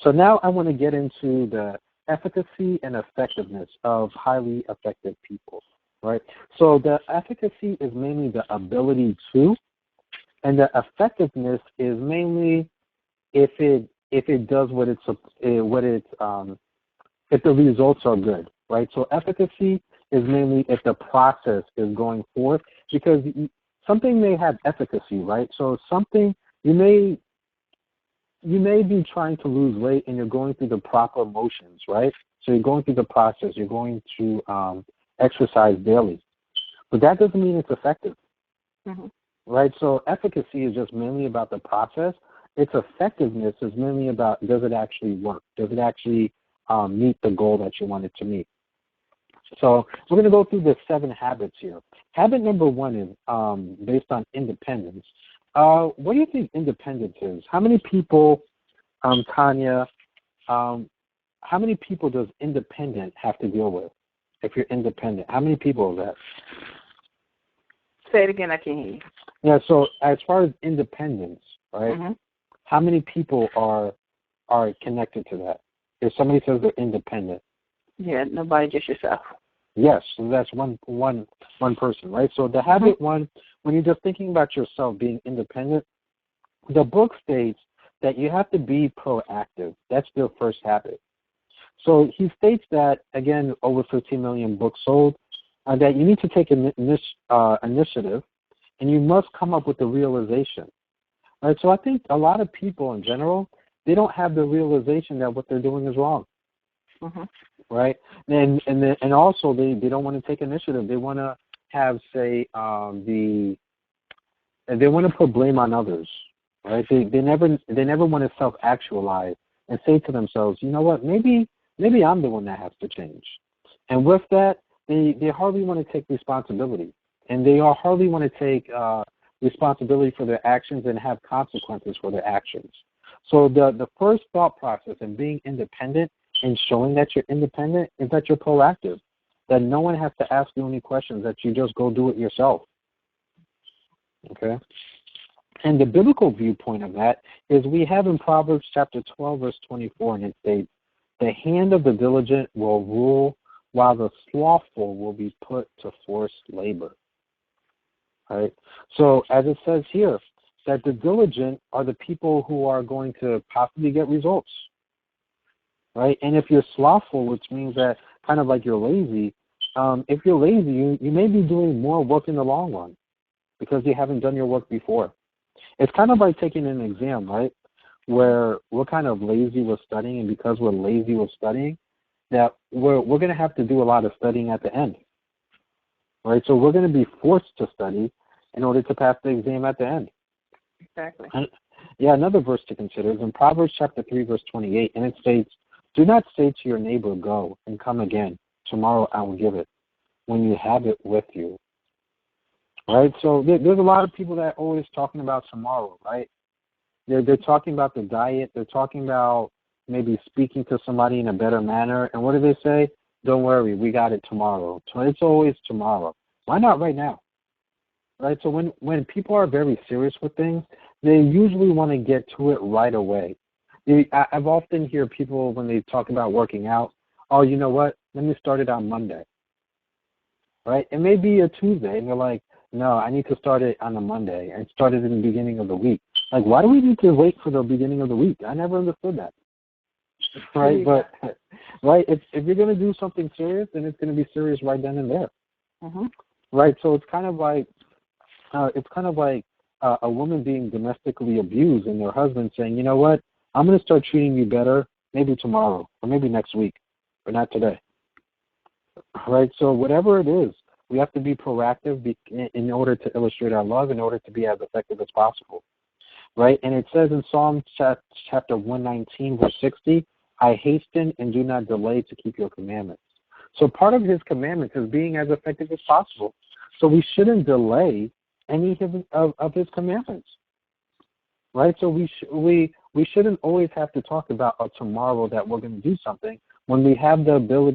So now I want to get into the efficacy and effectiveness of highly effective people, right? So the efficacy is mainly the ability to, and the effectiveness is mainly if it does if the results are good, right? So efficacy is mainly if the process is going forth, because something may have efficacy, right? So something you may be trying to lose weight and you're going through the proper motions, right? So you're going through the process. You're going to exercise daily, but that doesn't mean it's effective, right? So efficacy is just mainly about the process. Its effectiveness is mainly about, does it actually work? Does it actually meet the goal that you want it to meet? So we're going to go through the 7 habits here. Habit number 1 is based on independence. What do you think independence is? How many people, Tanya, how many people does independent have to deal with? If you're independent, how many people is that? Say it again, I can't hear you. Yeah, so as far as independence, right, how many people are connected to that? If somebody says they're independent. Yeah, nobody, just yourself. Yes, so that's one person, right? So the habit 1, when you're just thinking about yourself being independent, the book states that you have to be proactive. That's the first habit. So he states that, again, over 15 million books sold, that you need to take initiative, and you must come up with the realization. Right? So I think a lot of people in general, they don't have the realization that what they're doing is wrong. Right? And also they don't want to take initiative. They want to have, say, they want to put blame on others. Right? They never want to self-actualize and say to themselves, you know what, maybe I'm the one that has to change. And with that, they hardly want to take responsibility. And they hardly want to take responsibility for their actions and have consequences for their actions. So the first thought process in being independent and showing that you're independent is that you're proactive, that no one has to ask you any questions, that you just go do it yourself. Okay? And the biblical viewpoint of that is we have in Proverbs chapter 12, verse 24, and it states, the hand of the diligent will rule, while the slothful will be put to forced labor. Right? So as it says here, that the diligent are the people who are going to possibly get results. Right? And if you're slothful, which means that kind of like you're lazy, if you're lazy, you may be doing more work in the long run because you haven't done your work before. It's kind of like taking an exam, right? Where we're kind of lazy with studying, and because we're lazy with studying, that we're going to have to do a lot of studying at the end. Right? So we're going to be forced to study in order to pass the exam at the end. Exactly. And, yeah, another verse to consider is in Proverbs chapter 3, verse 28, and it states, do not say to your neighbor, go and come again. Tomorrow I will give it, when you have it with you. Right? So there's a lot of people that are always talking about tomorrow, right? They're talking about the diet. They're talking about maybe speaking to somebody in a better manner. And what do they say? Don't worry, we got it tomorrow. It's always tomorrow. Why not right now? Right? So when people are very serious with things, they usually want to get to it right away. I've often hear people when they talk about working out, oh, you know what? Let me start it on Monday. Right? It may be a Tuesday, and they're like, no, I need to start it on a Monday and start it in the beginning of the week. Like, why do we need to wait for the beginning of the week? I never understood that. Right? But right, if you're going to do something serious, then it's going to be serious right then and there. Right? So it's kind of like a woman being domestically abused and their husband saying, you know what, I'm going to start treating you better maybe tomorrow or maybe next week, but not today. Right? So whatever it is, we have to be proactive in order to illustrate our love, in order to be as effective as possible. Right? And it says in Psalm chapter 119, verse 60, I hasten and do not delay to keep your commandments. So part of his commandments is being as effective as possible. So we shouldn't delay any of his commandments. Right? So we shouldn't always have to talk about tomorrow that we're going to do something when we have the ability